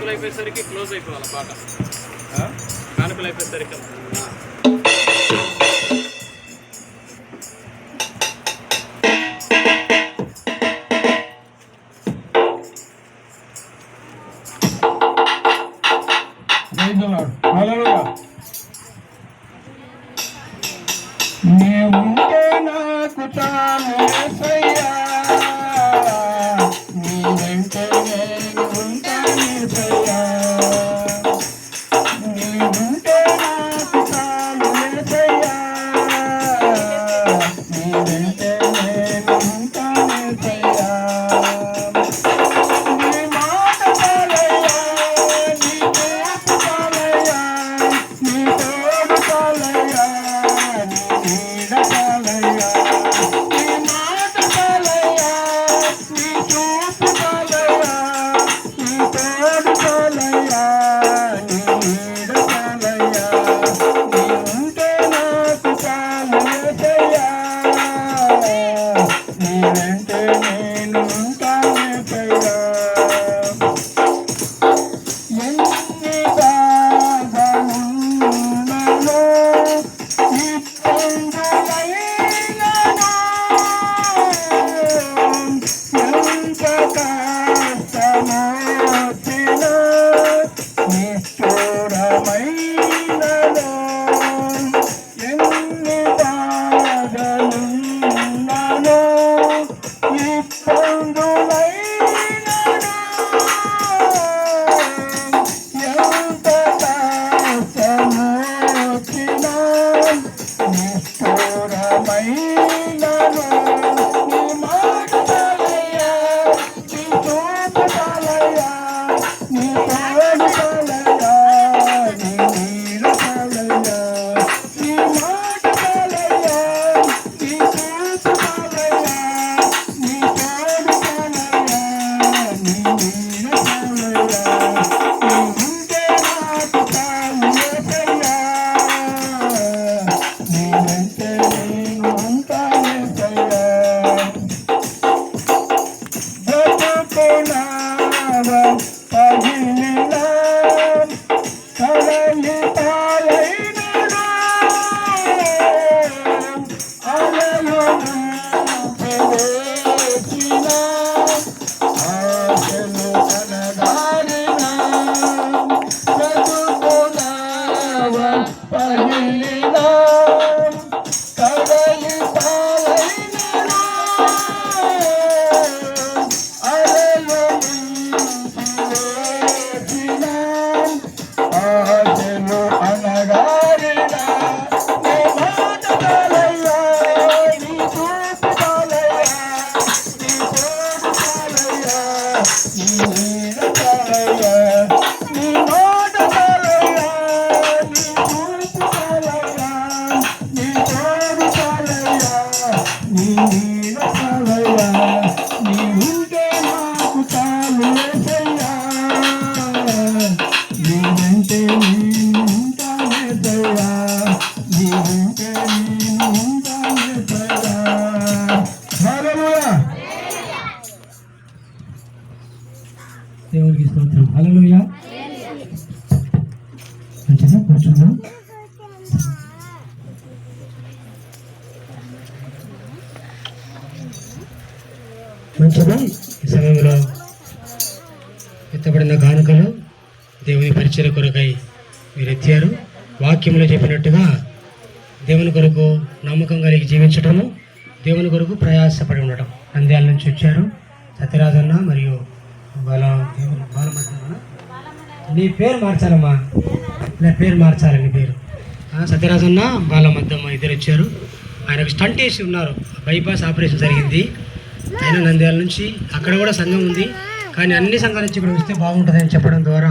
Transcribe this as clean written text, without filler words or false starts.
కానుకలు అయిపోయేసరికి క్లోజ్ అయిపోవాలి పాట. కానుకలు అయిపోయేసరికి నీవుంటే నాకు తాను యేసయ్యా, నీ వెంటే నేను ఉంటాను యేసయ్యా. నీవుంటే నాకు తాను యేసయ్యా, నీ వెంటే నేను ఉంటాను యేసయ్యా. నీ మాట చాలయ్యా, నీ చూపు చాలయ్యా, నీ తోడు చాలయ్యా, నీ నీడ చాలయ్యా. నీ మాట చాలయ్యా, నీ చూపు చాలయ్యా, నీ తోడు చాలయ్యా, నీ నీడ చాలయ్యా. నీ ఉంటే నాకు చాలు యేసయ్యా, నీ వెంటే నేను ఉంటాను యేసయ్యా. ఎన్ని బాధలున్ననో ఇబ్బందులైననో, ఎంత కష్టమొచ్చినా నిష్ఠురమైననో, ఎన్ని బాధలున్ననో ఇబ్బందులైననో, ఎంత కష్టమొచ్చినా నిష్ఠురమైననో. నీ మాట చాలయ్యా, నీ చూపు చాలయ్యా, నీ తోడు చాలయ్యా, నీ నీడ చాలయ్యా. నీ మాట చాలయ్యా, నీ చూపు చాలయ్యా, నీ తోడు చాలయ్యా, నీ నీడ చాలయ్యా. నీ ఉంటే నాకు చాలు యేసయ్యా, నీ వెంటే నేను ఉంటాను యేసయ్యా. బ్రతుకునావా పగిలినా, కడలి పాలైననా, అలలు ముంచెలేచినా, ఆశలు అనగారినా. బ్రతుకునావా పగిలినా, కడలి పాలైననా, అలలు ముంచెలేచినా, ఆశలు అనగారినా. నీ మాట చాలయ్యా, నీ చూపు చాలయ్యా, నీ తోడు చాలయ్యా, నీ నీడ చాలయ్యా. నీ మాట చాలయ్యా, నీ చూపు చాలయ్యా, నీ తోడు చాలయ్యా, నీ నీడ చాలయ్యా. నీ ఉంటే నాకు చాలు యేసయ్యా, నీ వెంటే నేను ఉంటాను యేసయ్యా, నీ వెంటే నేను ఉంటాను యేసయ్యా. హల్లెలూయా. దేవునికి స్తోత్రం. హల్లెలూయా. మంచిదా, కూర్చుందాం. మంచిదా. ఈ సమయంలో ఎత్తబడిన కానుకలు దేవుని పరిచయ కొరకై మీరు ఎత్తారు. వాక్యంలో చెప్పినట్టుగా దేవుని కొరకు నమ్మకం కలిగి జీవించటము, దేవుని కొరకు ప్రయాసపడి ఉండటం. నంద్యాల నుంచి వచ్చారు సత్యరాజన్న మరియు బాలమన్న. నీ పేరు మార్చాలమ్మా, నా పేరు మార్చాలి. నీ పేరు సత్యరాజన్న, బాలమద్దమ్మ ఇద్దరు వచ్చారు. ఆయనకు స్టంట్ వేసి ఉన్నారు, బైపాస్ ఆపరేషన్ జరిగింది. ఆయన నంద్యాల నుంచి, అక్కడ కూడా సంఘం ఉంది, కానీ అన్ని సంఘాల నుంచి ఇక్కడ వస్తే బాగుంటుందని చెప్పడం ద్వారా